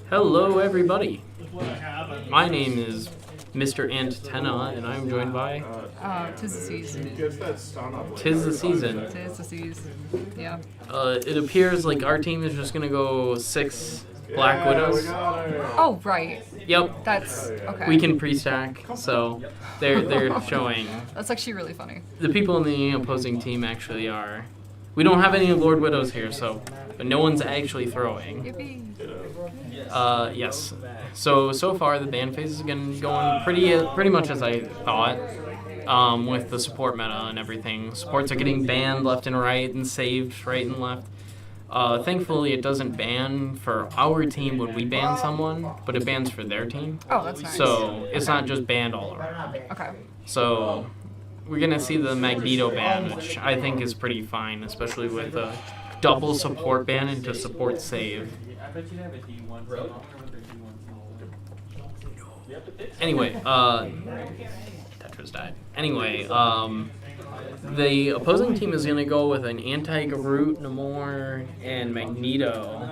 Hello, everybody. My name is Mr. Antenna, and I'm joined by... Tis the season. Tis the season. Tis the season. Yeah. It appears like our team is just gonna go 6 Black Widows. Oh, right. Yep. That's okay. We can pre-stack, so they're showing. That's actually really funny. The people in the opposing team actually are... We don't have any Lord Widows here, but no one's actually throwing. Yippee. Yes. So far the ban phase is going pretty much as I thought. With the support meta and everything. Supports are getting banned left and right and saved right and left. Thankfully it doesn't ban for our team when we ban someone, but it bans for their team. Oh, that's nice. So it's not just banned all around. Okay. So we're going to see the Magneto ban, which I think is pretty fine, especially with a double support ban into support save. Anyway, Tetra's died. Anyway, the opposing team is going to go with an anti-Groot, Namor, and Magneto.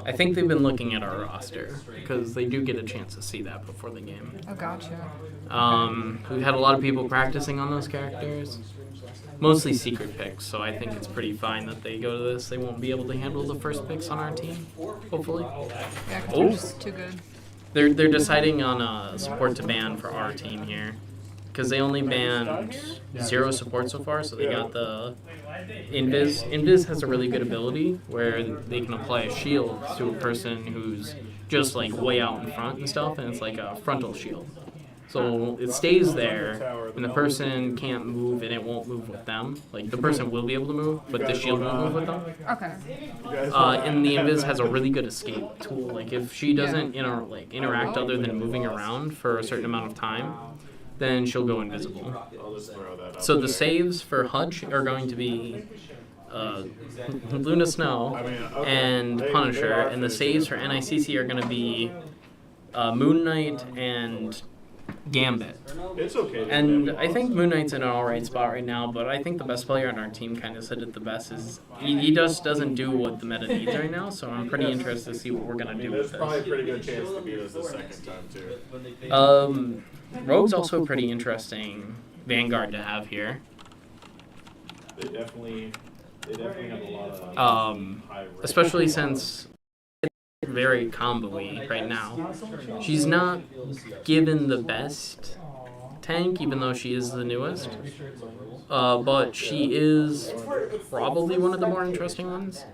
I think they've been looking at our roster, because they do get a chance to see that before the game. Oh, gotcha. We've had a lot of people practicing on those characters. Mostly secret picks, so I think it's pretty fine that they go to this. They won't be able to handle the first picks on our team, hopefully. Yeah, because they're just too good. They're deciding on support to ban for our team here, because they only banned 0 support so far, so they got the Invis. Invis has a really good ability where they can apply a shield to a person who's just like way out in front and stuff, and it's like a frontal shield. So it stays there, and the person can't move, and it won't move with them. Like, the person will be able to move, but the shield won't move with them. Okay. And the Invis has a really good escape tool. Like, if she doesn't interact other than moving around for a certain amount of time, then she'll go invisible. So the saves for Hutch are going to be Luna Snow and Punisher, and the saves for NICC are going to be Moon Knight and Gambit. It's okay. And I think Moon Knight's in an alright spot right now, but I think the best player on our team kind of said it the best is he just doesn't do what the meta needs right now, so I'm pretty interested to see what we're going to do with this. There's probably a pretty good chance to beat us the second time, too. Rogue's also a pretty interesting Vanguard to have here. They definitely have a lot of high risk. Especially since very combo-y right now. She's not given the best tank, even though she is the newest. But she is probably one of the more interesting ones.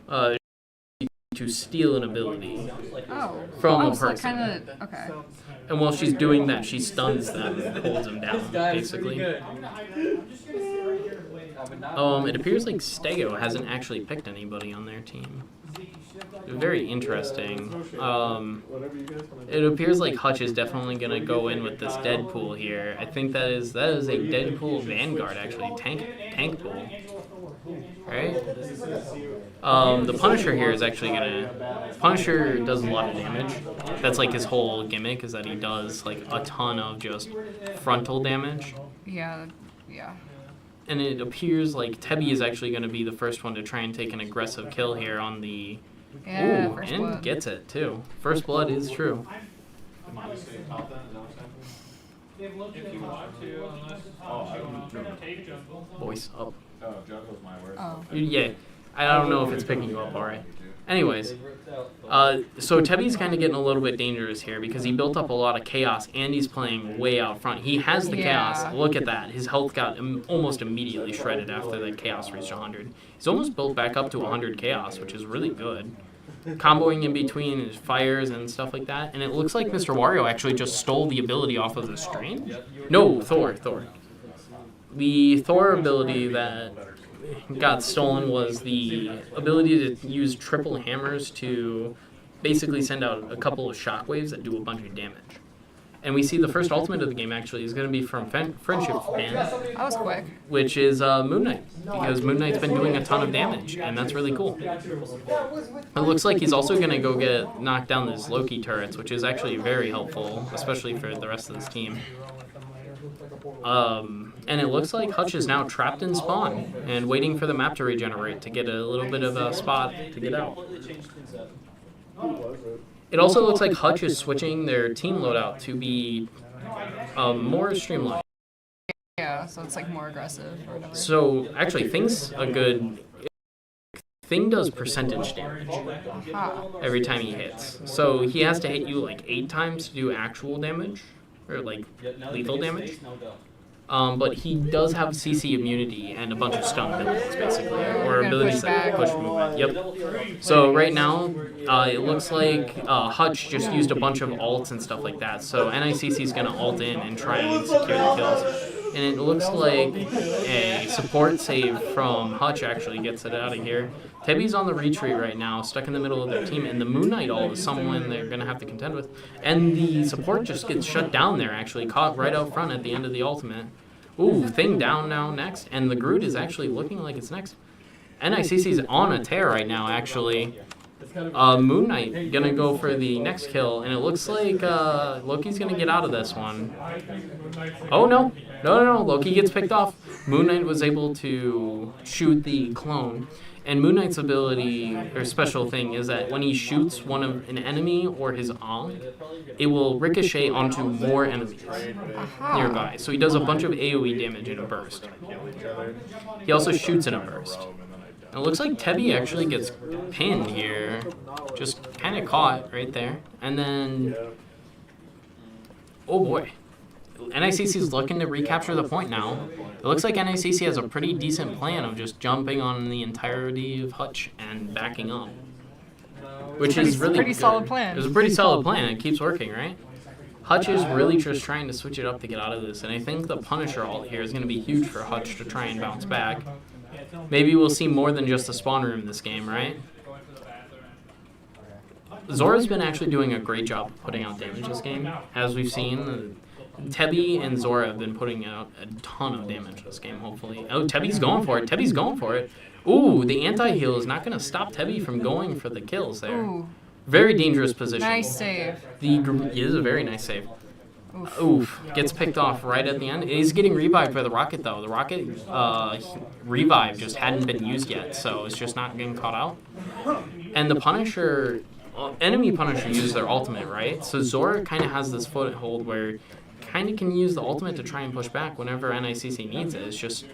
To steal an ability from a person. Kind of, okay. And while she's doing that, she stuns them and holds them down, basically. It appears like Stego hasn't actually picked anybody on their team. Very interesting. It appears like Hutch is definitely going to go in with this Deadpool here. I think that is a Deadpool Vanguard, actually. Tank pool. Right? The Punisher here is actually Punisher does a lot of damage. That's like his whole gimmick, is that he does like a ton of just frontal damage. Yeah. And it appears like Tebby is actually going to be the first one to try and take an aggressive kill here on the... Yeah, Ooh, and blood. Gets it, too. First blood is true. Voice up. Oh. Yeah, I don't know if it's picking you up all right. Anyways, so Tebby's kind of getting a little bit dangerous here because he built up a lot of chaos and he's playing way out front. He has the chaos. Look at that. His health got almost immediately shredded after the chaos reached 100. He's almost built back up to 100 chaos, which is really good. Comboing in between his fires and stuff like that. And it looks like Mr. Wario actually just stole the ability off of the Strange. No, Thor. The Thor ability that got stolen was the ability to use triple hammers to basically send out a couple of shockwaves that do a bunch of damage. And we see the first ultimate of the game actually is going to be from Friendship Band. That was quick. Which is Moon Knight, because Moon Knight's been doing a ton of damage, and that's really cool. It looks like he's also going to go knock down those Loki turrets, which is actually very helpful, especially for the rest of this team. And it looks like Hutch is now trapped in spawn and waiting for the map to regenerate to get a little bit of a spot to get out. It also looks like Hutch is switching their team loadout to be more streamlined. Yeah, so it's like more aggressive or whatever. So actually, Thing's a good. Thing does percentage damage every time he hits. So he has to hit you like 8 times to do actual damage, or like lethal damage. But he does have CC immunity and a bunch of stun abilities, basically, or abilities that push movement. Yep. So right now, it looks like Hutch just used a bunch of ults and stuff like that. So NICC is going to ult in and try and secure the kills. And it looks like a support save from Hutch actually gets it out of here. Tebby's on the retreat right now, stuck in the middle of their team, and the Moon Knight ult is someone they're going to have to contend with. And the support just gets shut down there, actually, caught right out front at the end of the ultimate. Ooh, Thing down now next, and the Groot is actually looking like it's next. NICC's on a tear right now, actually. Moon Knight gonna go for the next kill, and it looks like Loki's gonna get out of this one. Oh no, no, Loki gets picked off. Moon Knight was able to shoot the clone, and Moon Knight's ability or special thing is that when he shoots an enemy or his Ankh, it will ricochet onto more enemies nearby. So he does a bunch of AoE damage in a burst. He also shoots in a burst. It looks like Tebby actually gets pinned here. Just kind of caught right there. And then... oh boy. NICC is looking to recapture the point now. It looks like NICC has a pretty decent plan of just jumping on the entirety of Hutch and backing up. Which is really pretty good. solid plan. It's a pretty solid plan. It keeps working, right? Hutch is really just trying to switch it up to get out of this. And I think the Punisher ult here is going to be huge for Hutch to try and bounce back. Maybe we'll see more than just the spawn room this game, right? Zora's been actually doing a great job of putting out damage this game. As we've seen, Tebby and Zora have been putting out a ton of damage this game, hopefully. Oh, Tebby's going for it. Tebby's going for it. Ooh, the anti-heal is not going to stop Tebby from going for the kills there. Ooh. Very dangerous position. Nice save. It is a very nice save. Oof. Gets picked off right at the end. He's getting revived by the rocket, though. The rocket revive just hadn't been used yet, so it's just not getting caught out. And the Punisher, enemy Punisher uses their ultimate, right? So Zora kind of has this foothold where kind of can use the ultimate to try and push back whenever NICC needs it. It's just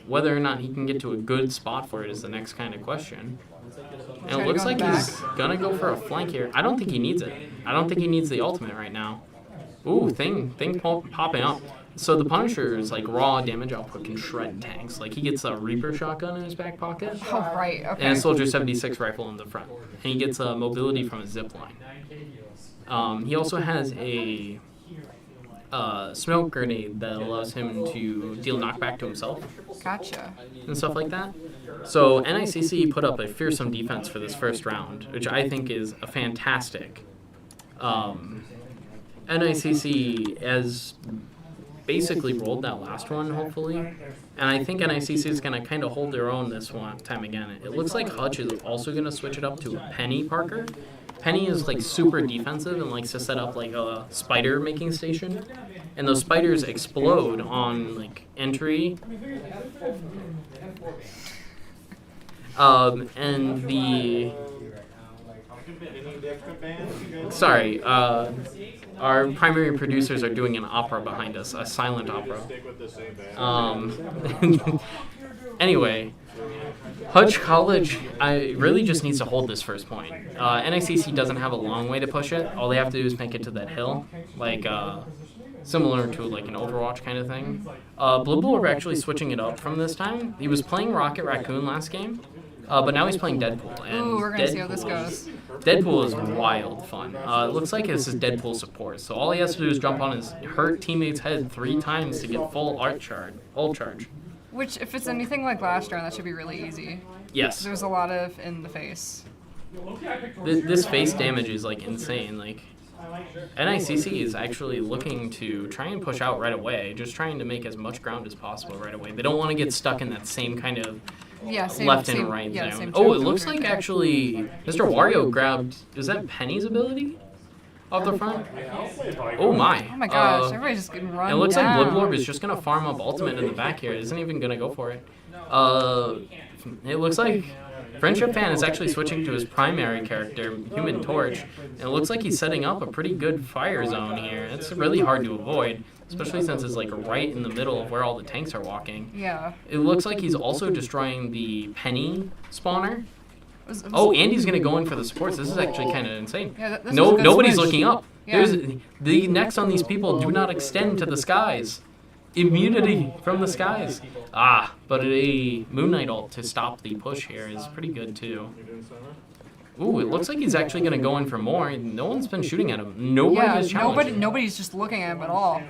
whether or not he can get to a good spot for it is the next kind of question. And it looks like he's going to go for a flank here. I don't think he needs it. I don't think he needs the ultimate right now. Ooh, thing popping up. So the Punisher's like raw damage output can shred tanks. Like he gets a Reaper shotgun in his back pocket. Oh, right, okay. And a Soldier 76 rifle in the front. And he gets mobility from a zip line. He also has a smoke grenade that allows him to deal knockback to himself. Gotcha. And stuff like that. So NICC put up a fearsome defense for this first round, which I think is a fantastic. NICC has basically rolled that last one, hopefully. And I think NICC is going to kind of hold their own this one time again. It looks like Hutch is also going to switch it up to a Penny Parker. Penny is like super defensive and likes to set up like a spider making station. And those spiders explode on like entry. And the... Sorry, our primary producers are doing an opera behind us, a silent opera. Anyway, Hutch College really just needs to hold this first point. NICC doesn't have a long way to push it. All they have to do is make it to that hill, like similar to like an Overwatch kind of thing. Blibblob are actually switching it up from this time. He was playing Rocket Raccoon last game. But now he's playing Deadpool. And ooh, we're going to see how this goes. Deadpool is wild fun. It looks like this is Deadpool support. So all he has to do is jump on his hurt teammate's head 3 times to get full ult charge. Which, if it's anything like last round, that should be really easy. Yes. There's a lot of in the face. This face damage is like insane. Like NICC is actually looking to try and push out right away, just trying to make as much ground as possible right away. They don't want to get stuck in that same kind of left and right zone. Oh, it looks like actually Mr.Wario grabbed, is that Penny's ability off the front? Oh my. Oh my gosh, everybody's just getting run down. It looks like Blibblob is just going to farm up ultimate in the back here. Isn't even going to go for it. It looks like Friendship Fan is actually switching to his primary character, Human Torch, and it looks like he's setting up a pretty good fire zone here. It's really hard to avoid, especially since it's like right in the middle of where all the tanks are walking. Yeah. It looks like he's also destroying the Penny spawner. Oh, Andy's gonna go in for the supports. This is actually kind of insane. Yeah, this No, was a good nobody's switch. looking up. Yeah. The necks on these people do not extend to the skies. Immunity from the skies. But a Moon Knight ult to stop the push here is pretty good too. Ooh, it looks like he's actually gonna go in for more. No one's been shooting at him. Nobody has challenged. Nobody's just looking at him at all.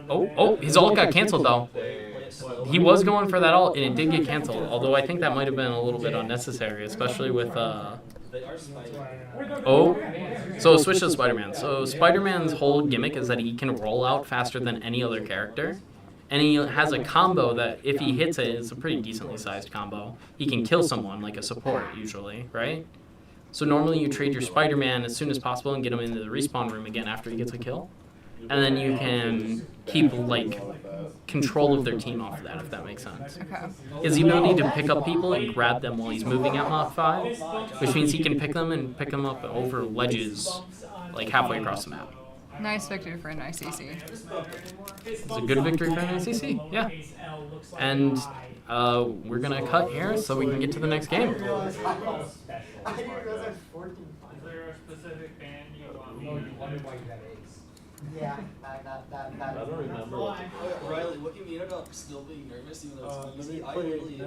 Oh, his ult got canceled though. He was going for that ult, and it did get canceled. Although I think that might have been a little bit unnecessary, especially with so switch to Spider-Man. So Spider-Man's whole gimmick is that he can roll out faster than any other character. And he has a combo that, if he hits it, it's a pretty decently sized combo. He can kill someone, like a support, usually, right? So normally you trade your Spider-Man as soon as possible and get him into the respawn room again after he gets a kill. And then you can keep, like, control of their team off of that, if that makes sense. Okay. He has the ability to pick up people and grab them while he's moving at Mach 5, which means he can pick them up over ledges, like halfway across the map. Nice victory for NICC. It's a good victory for NICC, yeah. And we're going to cut here so we can get to the next game. Is there a specific band you want? Yeah, that I don't remember. Riley, what can you mean about still being nervous even though it's easy? I really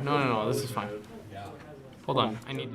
No, this is fine. Hold on, I need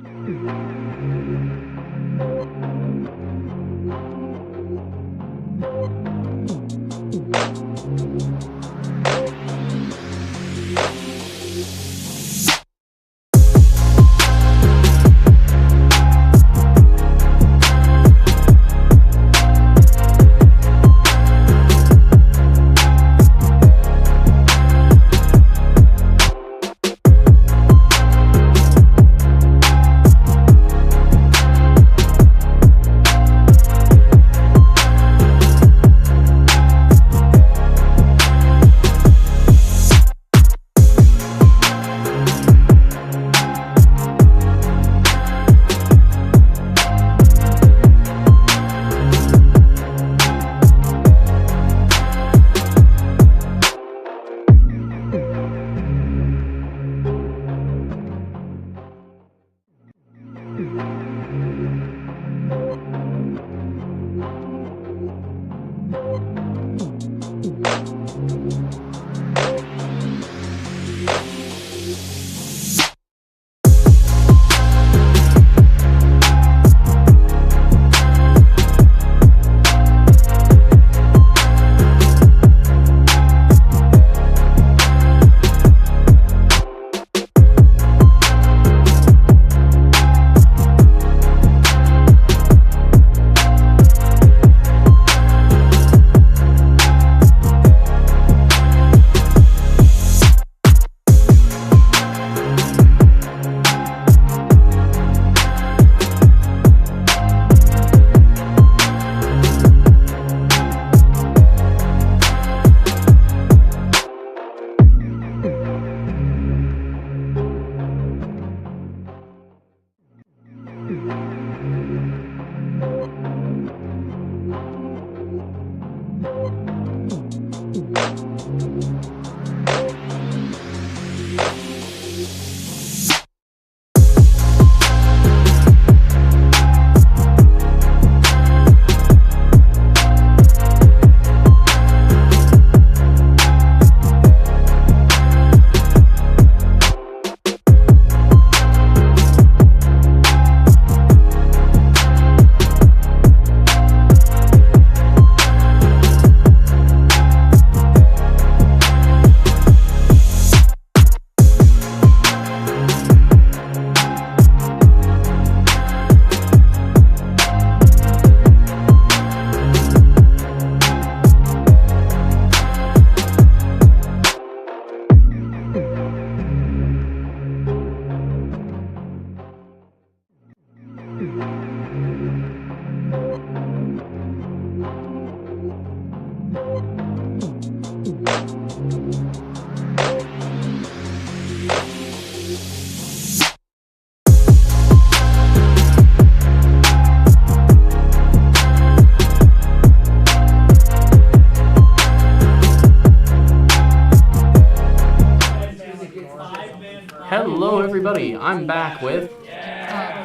Hello, everybody. I'm back with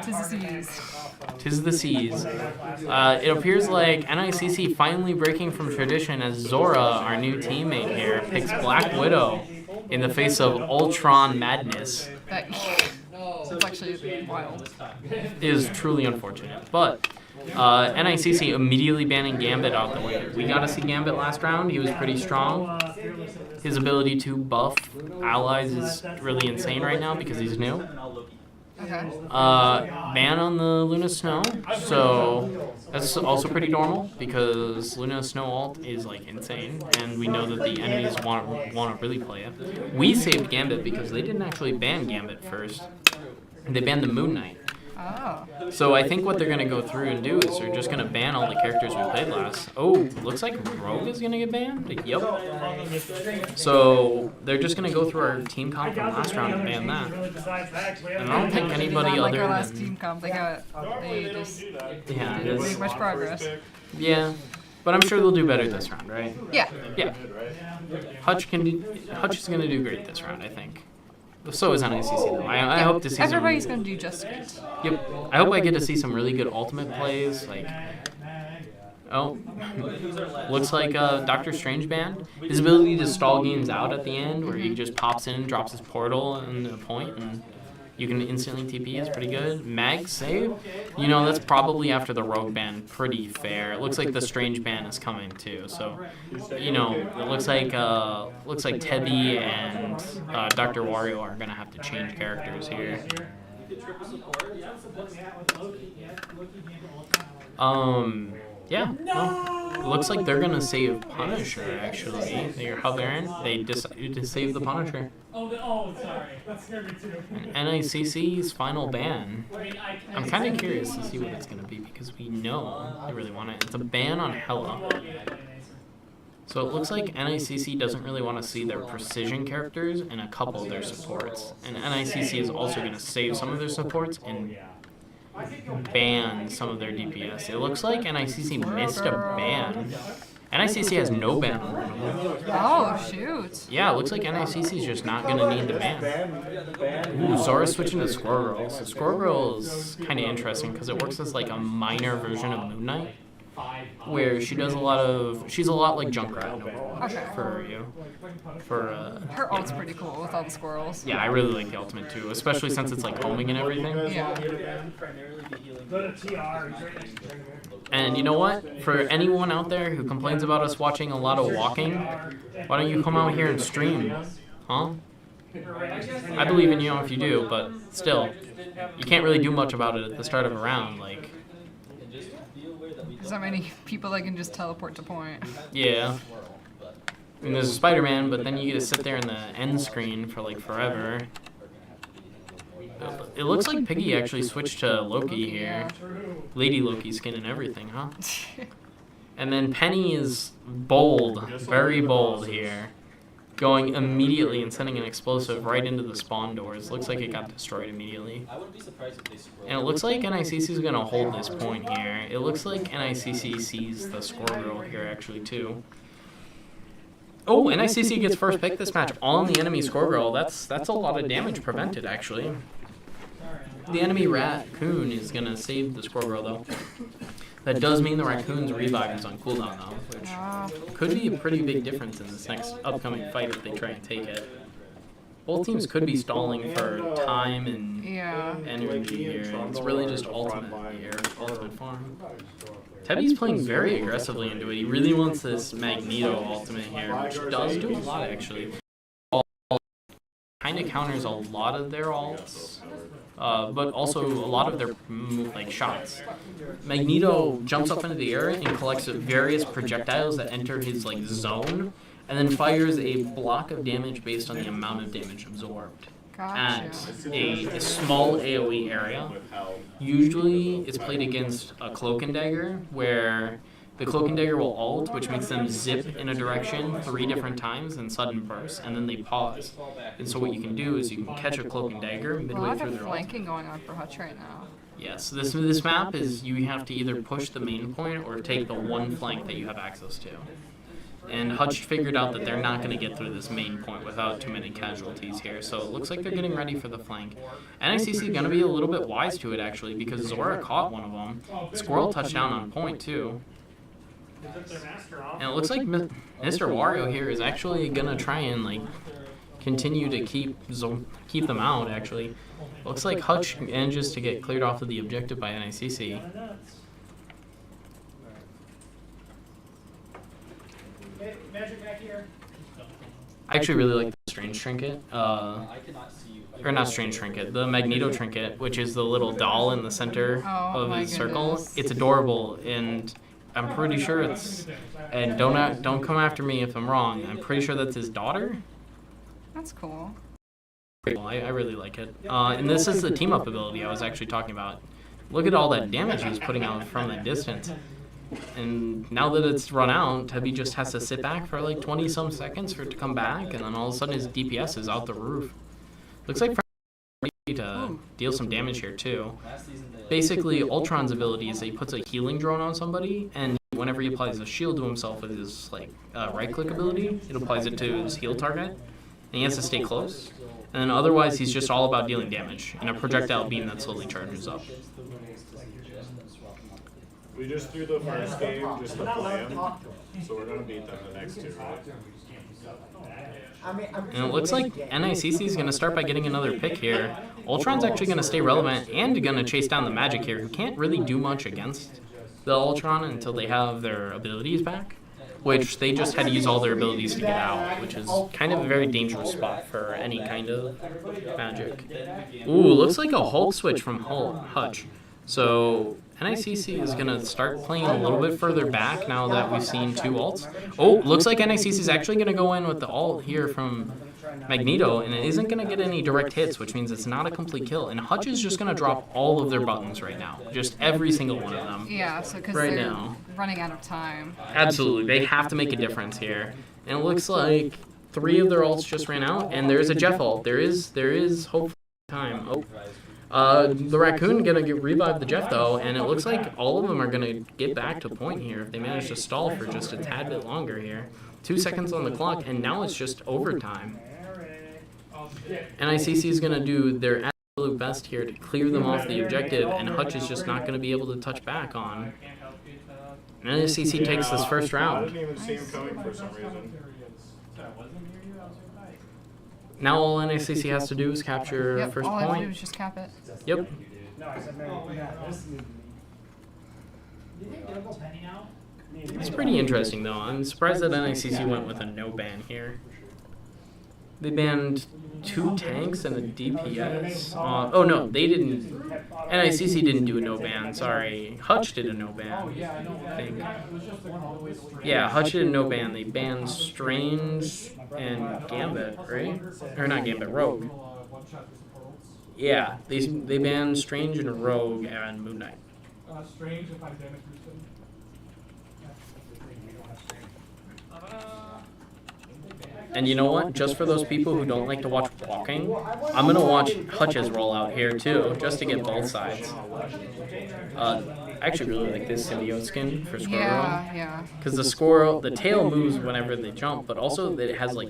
Tis the Seas. Tis the Seas. It appears like NICC finally breaking from tradition as Zora, our new teammate here, picks Black Widow in the face of Ultron madness. It's actually wild. It is truly unfortunate, but NICC immediately banning Gambit out the way. We got to see Gambit last round. He was pretty strong. His ability to buff allies is really insane right now because he's new. Okay. Ban on the Luna Snow, so that's also pretty normal because Luna Snow ult is like insane, and we know that the enemies want to really play it. We saved Gambit because they didn't actually ban Gambit first. They banned the Moon Knight. Oh. So I think what they're going to go through and do is they're just going to ban all the characters we played last. Oh, looks like Rogue is going to get banned? Yep. So they're just going to go through our team comp from last round and ban that. And I don't think anybody Not like other our last than... team comp, they just Yeah, didn't it's, make much progress. yeah. But I'm sure they'll do better this round, right? Yeah. Yeah. Hutch is going to do great this round, I think. So is NICC though. I hope to see Everybody's some... going to do just good. Yep. I hope I get to see some really good ultimate plays. Like, oh, looks like Doctor Strange banned. His ability to stall games out at the end, where he just pops in and drops his portal in the point, and you can instantly TP is pretty good. Mag save, you know, that's probably after the Rogue ban. Pretty fair. It looks like the Strange ban is coming too. So, you know, it looks like Tebby and Dr. Wario are gonna have to change characters here. Yeah. Well, it looks like they're gonna save Punisher. Actually, they're hovering. They decided to save the Punisher. Oh, sorry. That scared me too. And NICC's final ban. I'm kind of curious to see what it's gonna be because we know they really want it. It's a ban on Hela. So it looks like NICC doesn't really want to see their precision characters and a couple of their supports. And NICC is also going to save some of their supports and ban some of their DPS. It looks like NICC missed a ban. NICC has no ban on them. Oh, shoot. Yeah, it looks like NICC is just not going to need the ban. Ooh, Zora's switching to Squirrel Girl. So Squirrel Girl is kind of interesting because it works as like a minor version of Moon Knight, where she does she's a lot like Junkrat in OverWatch. Okay. Her ult's pretty cool with all the squirrels. Yeah, I really like the ultimate too, especially since it's like homing and everything. Yeah. Go to TR. And you know what? For anyone out there who complains about us watching a lot of walking, why don't you come out here and stream? Huh? I believe in you if you do, but still, you can't really do much about it at the start of a round. Like, There's so many people that can just teleport to point. yeah. I mean, there's a Spider-Man, but then you get to sit there in the end screen for like forever. It looks like Piggy actually switched to Loki here. Lady Loki skin and everything, huh? And then Penny is bold, very bold here. Going immediately and sending an explosive right into the spawn doors. Looks like it got destroyed immediately. And it looks like NICC is going to hold this point here. It looks like NICC sees the score girl here actually too. Oh, NICC gets first pick this match on the enemy score girl. That's a lot of damage prevented actually. The enemy raccoon is going to save the score girl though. That does mean the raccoon's revive is on cooldown though, which could be a pretty big difference in this next upcoming fight if they try and take it. Both teams could be stalling for time and energy here. It's really just ultimate here, ultimate farm. Tebby's playing very aggressively into it. He really wants this Magneto ultimate here, which does do a lot actually. Kind of counters a lot of their ults. But also a lot of their like shots. Magneto jumps up into the air and collects various projectiles that enter his like zone, and then fires a block of damage based on the amount of damage absorbed at a small AoE area. Usually, it's played against a Cloak and Dagger, where the Cloak and Dagger will ult, which makes them zip in a direction 3 different times in sudden bursts, and then they pause. And so what you can do is you can catch a Cloak and Dagger midway through their ult. Flanking going on for Hutch right now. Yes, this map is you have to either push the main point or take the one flank that you have access to. And Hutch figured out that they're not going to get through this main point without too many casualties here. So it looks like they're getting ready for the flank. NICC is going to be a little bit wise to it, actually, because Zora caught one of them. Squirrel touchdown on point, too. And it looks like Mr.Wario here is actually going to try and, like, continue to keep them out, actually. Looks like Hutch manages to get cleared off of the objective by NICC. Magic back here. I actually really like the Strange Trinket. I cannot see you. Or not Strange Trinket, the Magneto Trinket, which is the little doll in the center Oh, of my his circle. goodness. It's adorable, and I'm pretty sure it's... And don't come after me if I'm wrong. I'm pretty sure that's his daughter. That's cool. I really like it. And this is the team-up ability I was actually talking about. Look at all that damage he's putting out from the distance. And now that it's run out, Tebby just has to sit back for like 20-some seconds for it to come back, and then all of a sudden his DPS is out the roof. Looks like ready to deal some damage here too. Basically, Ultron's ability is that he puts a healing drone on somebody, and whenever he applies a shield to himself with his like right-click ability, it applies it to his heal target, and he has to stay close. And then otherwise, he's just all about dealing damage in a projectile beam that slowly charges up. We just threw the first game just to play them, so we're gonna beat them the next two, right? And it looks like NICC is going to start by getting another pick here. Ultron's actually going to stay relevant and going to chase down the Magic here, who can't really do much against the Ultron until they have their abilities back, which they just had to use all their abilities to get out, which is kind of a very dangerous spot for any kind of Magic. Ooh, looks like a Hulk switch from Hutch. So NICC is going to start playing a little bit further back now that we've seen two ults. Oh, looks like NICC is actually going to go in with the ult here from Magneto, and it isn't going to get any direct hits, which means it's not a complete kill. And Hutch is just going to drop all of their buttons right now, just every single one of them. Yeah, so because right they're now. running out of time. Absolutely, they have to make a difference here. And it looks like 3 of their ults just ran out, and there's a Jeff ult. There is hopefully time. Oh. The Raccoon gonna revive the Jeff though, and it looks like all of them are gonna get back to point here if they manage to stall for just a tad bit longer here. 2 seconds on the clock, and now it's just overtime. NICC is gonna do their absolute best here to clear them off the objective, and Hutch is just not gonna be able to touch back on. And NICC takes this first I round. didn't even see him coming for some reason. Now all NICC has to do is capture Yep, first all I have to do point. is just cap it. Yep. It's pretty interesting though. I'm surprised that NICC went with a no ban here. They banned 2 tanks and a DPS. Oh no, they didn't. NICC didn't do a no ban. Sorry, Hutch did a no ban. I think. Yeah, Hutch did a no ban. They banned Strange and Gambit, right? Or not Gambit, Rogue. Yeah, they banned Strange and Rogue and Moon Knight. Strange if I damage boosted. And you know what? Just for those people who don't like to watch walking, I'm going to watch Hutch's rollout here too, just to get both sides. I actually really like this symbiote skin for Squirrel. Yeah. Because the tail moves whenever they jump, but also that it has like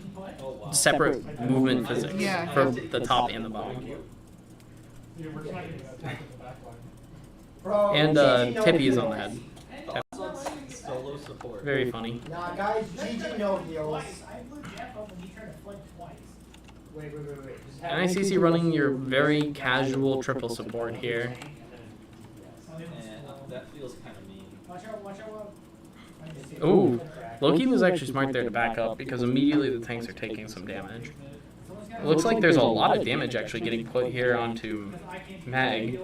separate movement physics for the top and the bottom. And Tippy is on the head. Solo support. Very funny. Nah, guys, GG no heals. NICC running your very casual triple support here. That feels kind of mean. Ooh, Loki was actually smart there to back up because immediately the tanks are taking some damage. It looks like there's a lot of damage actually getting put here onto Mag.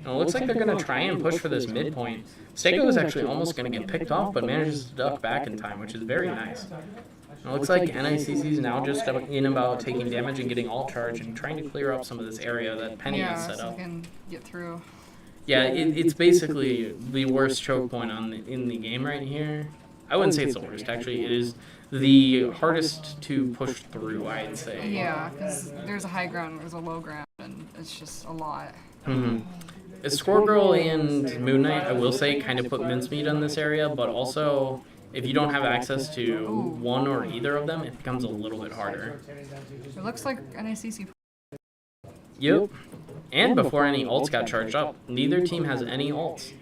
And it looks like they're going to try and push for this midpoint. Stego is actually almost going to get picked off, but manages to duck back in time, which is very nice. And it looks like NICC is now just in about taking damage and getting alt charge and trying to clear up some of this area that Penny has set so up. we can get through. Yeah, it's basically the worst choke point in the game right here. I wouldn't say it's the worst, actually. It is the hardest to push through, I'd say. Yeah, because there's a high ground, there's a low ground, and it's just a lot. Squirrel and Moon Knight, I will say, kind of put mincemeat on this area, but also if you don't have access to Ooh. one or either of them, it becomes a little bit harder. It looks like NICC. Yep. And before any ults got charged up, neither team has any ults.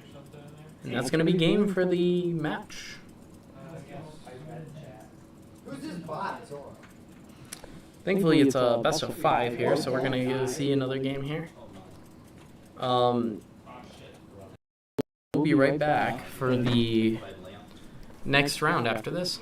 And that's going to be game for the match. Who's this bot? Thankfully, it's a best of 5 here, so we're going to see another game here. We'll be right back for the next round after this.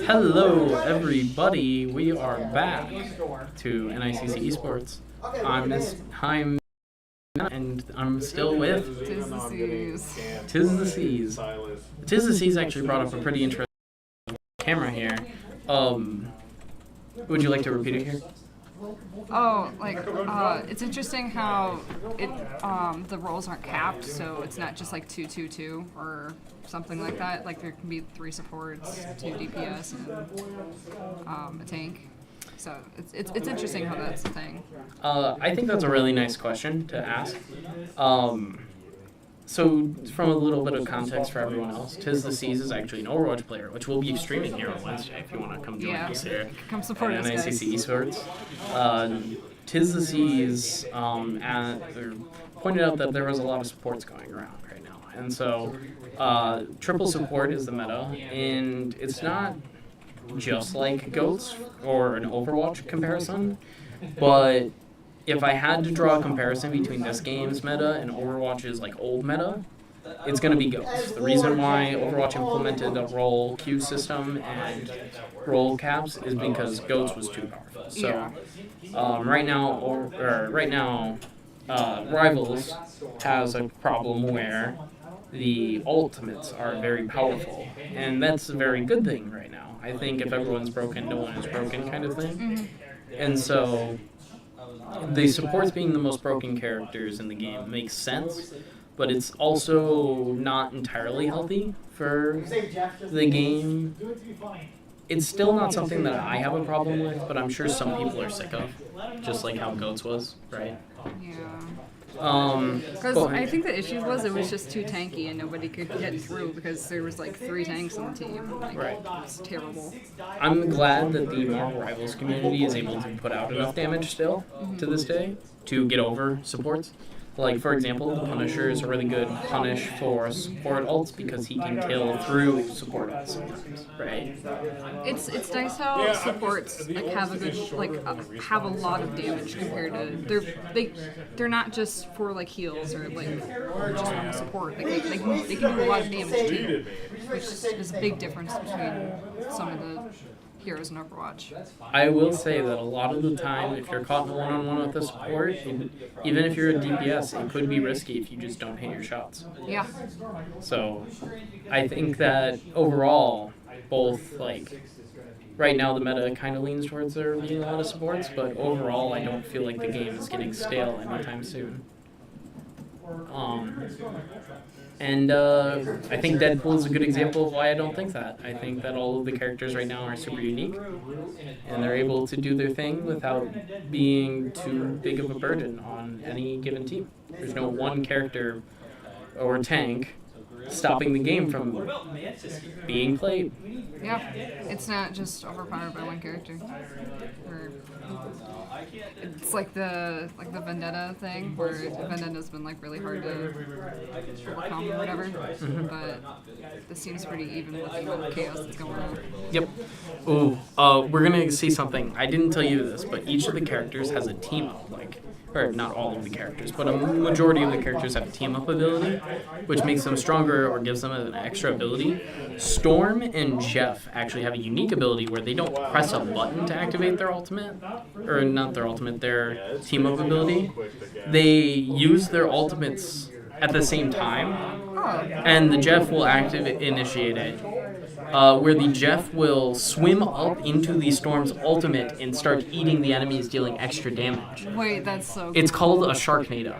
Hello, everybody. We are back to NICC eSports. I'm and I'm still with Tis the Seas. Tis the Seas. Tis the Seas actually brought up a pretty interesting camera here. Would you like to repeat it here? Oh, like, it's interesting how the roles aren't capped, so it's not just like 2-2-2 or something like that. Like there can be 3 supports, 2 DPS, and a tank. So it's interesting how that's a thing. I think that's a really nice question to ask. So from a little bit of context for everyone else, Tis the Seas is actually an Overwatch player, which we'll be streaming here on Wednesday if you want to come join us here. Come support at us, guys. NICC eSports. Tis the Seas pointed out that there was a lot of supports going around right now. And so triple support is the meta, and it's not just like GOATs or an Overwatch comparison, but if I had to draw a comparison between this game's meta and Overwatch's like old meta, it's going to be GOATs. The reason why Overwatch implemented a role queue system and role caps is because GOATs was too powerful. So right now, Rivals has a problem where the ultimates are very powerful, and that's a very good thing right now. I think if everyone's broken, no one is broken kind of thing. And so the supports being the most broken characters in the game makes sense, but it's also not entirely healthy for the game. It's still not something that I have a problem with, but I'm sure some people are sick of, just like how GOATs was, right? Yeah. Because But I think the issue was it was just too tanky and nobody could get through because there was like 3 tanks on the team. Like, Right. It's terrible. I'm glad that the Marvel Rivals community is able to put out enough damage still to this day to get over supports. Like, for example, the Punisher is a really good punish for support ults because he can kill through support ults sometimes, right? It's nice how supports like have a good have a lot of damage compared to they're not just for like heals or like just normal support. They can do a lot of damage too, which is a big difference between some of the heroes in Overwatch. I will say that a lot of the time, if you're caught in a one-on-one with a support, even if you're a DPS, it could be risky if you just don't hit your shots. Yeah. So I think that overall, both like right now the meta kind of leans towards there being a lot of supports, but overall I don't feel like the game is getting stale anytime soon. And I think Deadpool is a good example of why I don't think that. I think that all of the characters right now are super unique, and they're able to do their thing without being too big of a burden on any given team. There's no one character or tank stopping the game from being played. Yeah. It's not just overpowered by one character. Or it's like the Vendetta thing, where Vendetta's been like really hard to overcome or whatever. But this seems pretty even with the amount of chaos that's going on. Yep. Ooh, we're gonna see something. I didn't tell you this, but each of the characters has a team up, or not all of the characters, but a majority of the characters have a team-up ability, which makes them stronger or gives them an extra ability. Storm and Jeff actually have a unique ability where they don't press a button to activate their ultimate, or not their ultimate, their team-up ability. They use their ultimates at the same time, and the Jeff will initiate it, where the Jeff will swim up into the Storm's ultimate and start eating the enemies, dealing extra damage. Wait, that's so It's cool. called a Sharknado.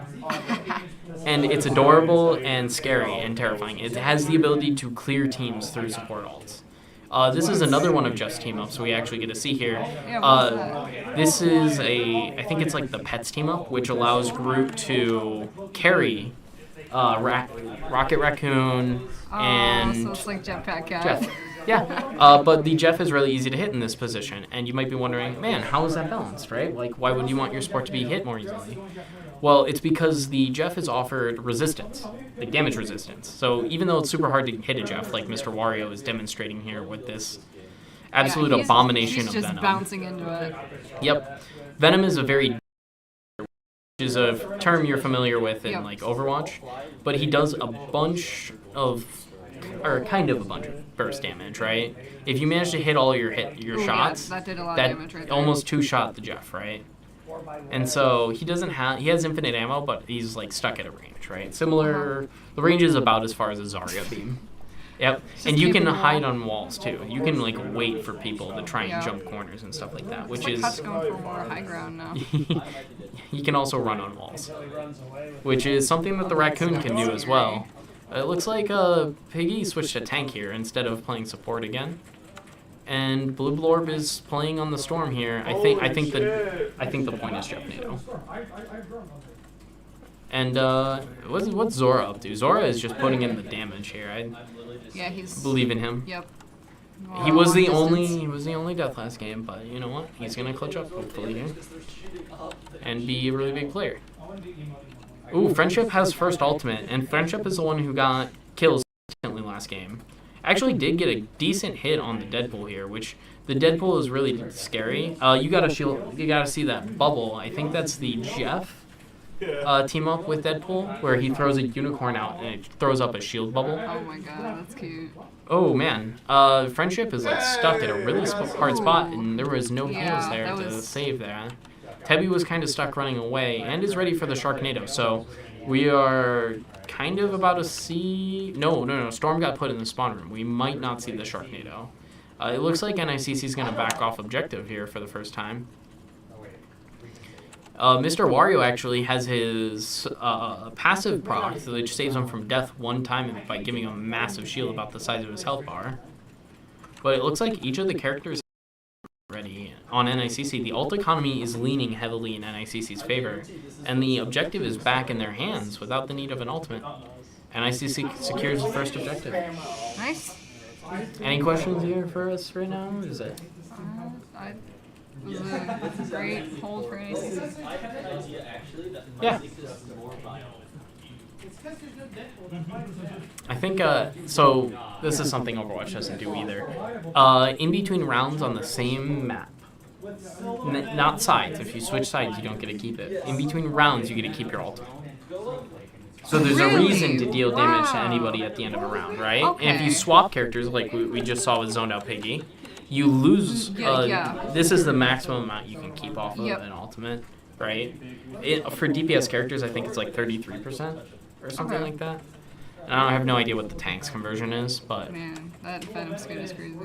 And it's adorable and scary and terrifying. It has the ability to clear teams through support ults. This is another one of Jeff's team ups we actually get to see here. Yeah, what's that? This is I think it's like the Pets team up, which allows Groot to carry Rocket Raccoon and so it's like Jetpack Cat. Jeff. Yeah, but the Jeff is really easy to hit in this position, and you might be wondering, man, how is that balanced, right? Like, why would you want your support to be hit more easily? Well, it's because the Jeff is offered resistance, like damage resistance. So even though it's super hard to hit a Jeff, like Mr.Wario is demonstrating here with this absolute abomination he's of just Venom. bouncing into it. Yep. Venom is a very which is a term you're familiar with in like Overwatch, but he does a bunch of, or kind of a bunch of burst damage, right? If you manage to hit all your shots, that did a lot of damage right there. almost two-shot the Jeff, right? And so he has infinite ammo, but he's like stuck at a range, right? Similar, the range is about as far as a Zarya beam. Yep, and you can hide on walls too. You can like wait for people to try and jump corners and stuff like that, which It's like is Hutch going for more high ground now. he can also run on walls, which is something that the Raccoon can do as well. It looks like Piggy switched to tank here instead of playing support again, and Blibblob is playing on the Storm here. I think the point is Jetpack. And what's Zora up to? Zora is just putting in the damage here. Yeah, he's Believe in him. Yep. He was the only death last game, but you know what? He's gonna clutch up hopefully here and be a really big player. Ooh, Friendship has first ultimate, and Friendship is the one who got kills instantly last game. Actually did get a decent hit on the Deadpool here, which the Deadpool is really scary. You gotta see that bubble. I think that's the Jeff team up with Deadpool, where he throws a unicorn out and it throws up a shield bubble. Oh my god, that's cute. Oh man, Friendship is like stuck at a really hard spot, and there was no heals there to save that. Tebby was kind of stuck running away and is ready for the Sharknado, so we are kind of about to see... No, Storm got put in the spawn room. We might not see the Sharknado. It looks like NICC is going to back off Objective here for the first time. Mr. actually has his passive proc, which saves him from death one time by giving him a massive shield about the size of his health bar. But it looks like each of the characters ready on NICC. The ult economy is leaning heavily in NICC's favor, and the objective is back in their hands without the need of an ultimate. NICC secures the first objective. Nice. Any questions here for us right now? Is it? It was a great hold for NICC. Yeah. I think, so this is something Overwatch doesn't do either. In between rounds on the same map, not sides. If you switch sides, you don't get to keep it. In between rounds, you get to keep your ultimate. So there's a reason to deal damage to anybody at the end of a round, right? Okay. And if you swap characters, like we just saw with ZonedoutPiggy, you lose. This is the maximum amount you can keep off of an ultimate, right? For DPS characters, I think it's like 33% or something like that. And I have no idea what the tank's conversion is, but... Man, that Venom skin is crazy.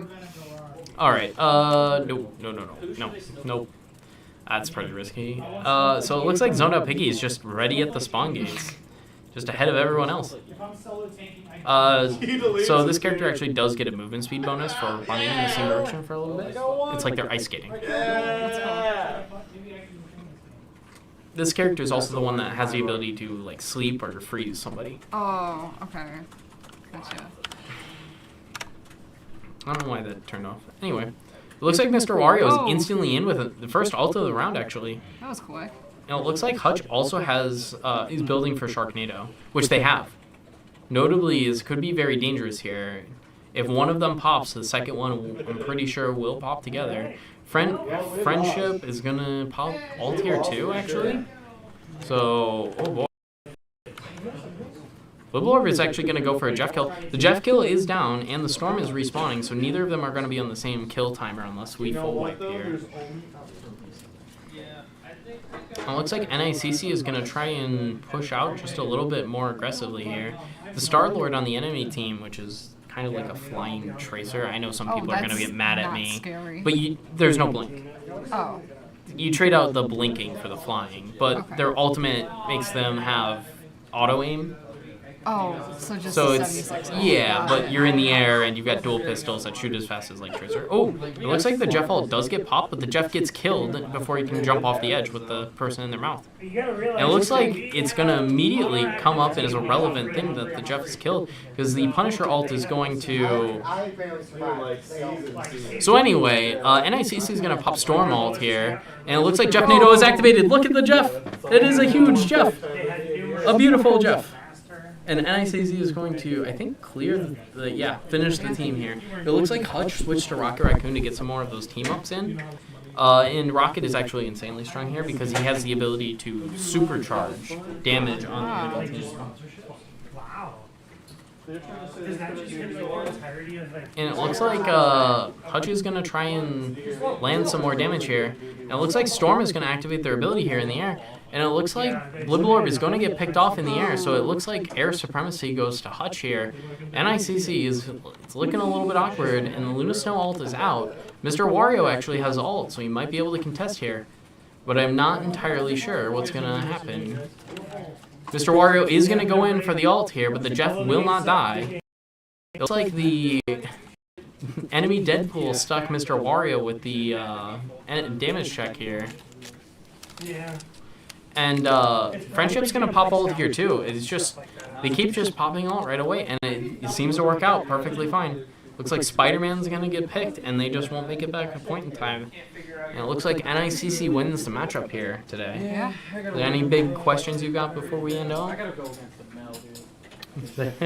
Alright, no. That's pretty risky. So it looks like ZonedoutPiggy is just ready at the spawn gates. Just ahead of everyone else. So this character actually does get a movement speed bonus for running in the same direction for a little bit. It's like they're ice skating. This character is also the one that has the ability to like sleep or freeze somebody. Oh, okay. Gotcha. I don't know why that turned off. Anyway, it looks like Mr.Wario is instantly in with the first ult of the round, actually. That was quick. And it looks like Hutch also has is building for Sharknado, which they have. Notably, is could be very dangerous here. If one of them pops, the second one, I'm pretty sure, will pop together. Friendship is gonna pop ult here too, actually. So, oh boy. Blibblob is actually gonna go for a Jeff kill. The Jeff kill is down, and the Storm is respawning, so neither of them are gonna be on the same kill timer unless we full wipe here. It looks like NICC is going to try and push out just a little bit more aggressively here. The Star-Lord on the enemy team, which is kind of like a flying tracer. I know some Oh, people are going to that's get mad at not me. scary. But there's no blink. Oh. You trade out the blinking for the flying, but Okay. their ultimate makes them have auto aim. Oh, so just So a it's 76. yeah, but you're in the air and you've got dual pistols that shoot as fast as like tracer. Oh, it looks like the Jeff ult does get popped, but the Jeff gets killed before he can jump off the edge with the person in their mouth. And it looks like it's gonna immediately come up as a relevant thing that the Jeff is killed because the Punisher ult is going to. I barely survived. So anyway, NICC is gonna pop Storm ult here, and it looks like Jeff NATO is activated. Look at the Jeff. It is a huge Jeff, a beautiful Jeff. And NICC is going to, I think, clear finish the team here. It looks like Hutch switched to Rocket Raccoon to get some more of those team ups in. And Rocket is actually insanely strong here because he has the ability to supercharge damage on the enemy team. Wow. Does that just give the entirety of like? And it looks like Hutch is going to try and land some more damage here. And it looks like Storm is going to activate their ability here in the air. And it looks like Blibblob is going to get picked off in the air, so it looks like air supremacy goes to Hutch here. NICC it's looking a little bit awkward, and the Luna Snow ult is out. Mr.Wario actually has ult, so he might be able to contest here. But I'm not entirely sure what's going to happen. Mr. Wario is going to go in for the ult here, but the Jeff will not die. It looks like the enemy Deadpool stuck Mr. Wario with the damage check here. Yeah. And Friendship's going to pop ult here too. It's just, they keep just popping ult right away, and it seems to work out perfectly fine. Looks like Spider-Man's going to get picked, and they just won't make it back a point in time. And it looks like NICC wins the matchup here today. Yeah. Are there any big questions you got before we end off? I gotta go against the Nehl,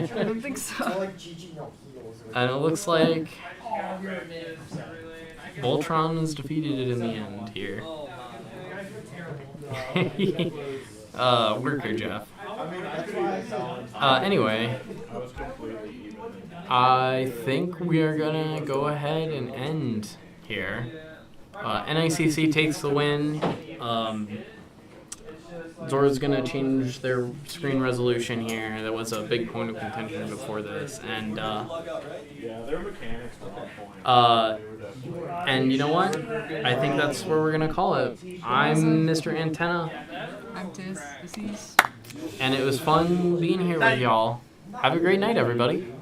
dude. I don't think so. I like GG no heals. And it looks like Voltron is defeated in the end here. Worker Jeff. Anyway, I think we are gonna go ahead and end here. NICC takes the win. Zora's gonna change their screen resolution here. That was a big point of contention before this, and their mechanics were on point. and you know what? I think that's where we're gonna call it. I'm Mr. Antenna, I'm Disease. and it was fun being here with y'all. Have a great night, everybody.